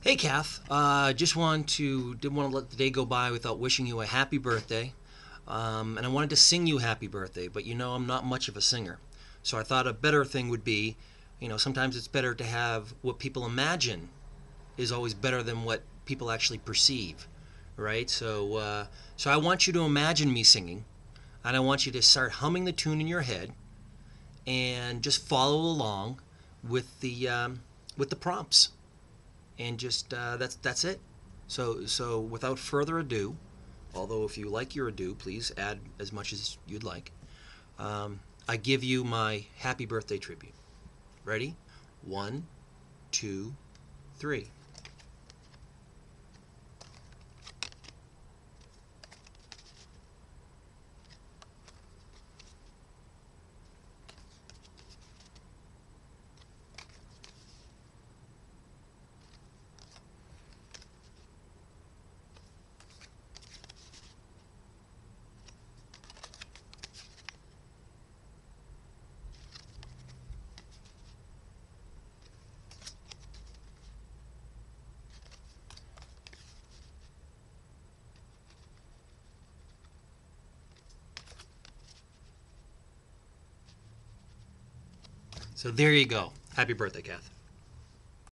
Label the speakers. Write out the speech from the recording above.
Speaker 1: Hey, Kath. Didn't want to let the day go by without wishing you a happy birthday. And I wanted to sing you happy birthday, but I'm not much of a singer. So I thought a better thing would be, sometimes it's better to have what people imagine is always better than what people actually perceive, right? So I want you to imagine me singing, and I want you to start humming the tune in your head, and just follow along with the prompts, and just that's it. So without further ado, although if you like your ado, please add as much as you'd like. I give you my happy birthday tribute. Ready? One, two, three. So there you go. Happy birthday, Kath.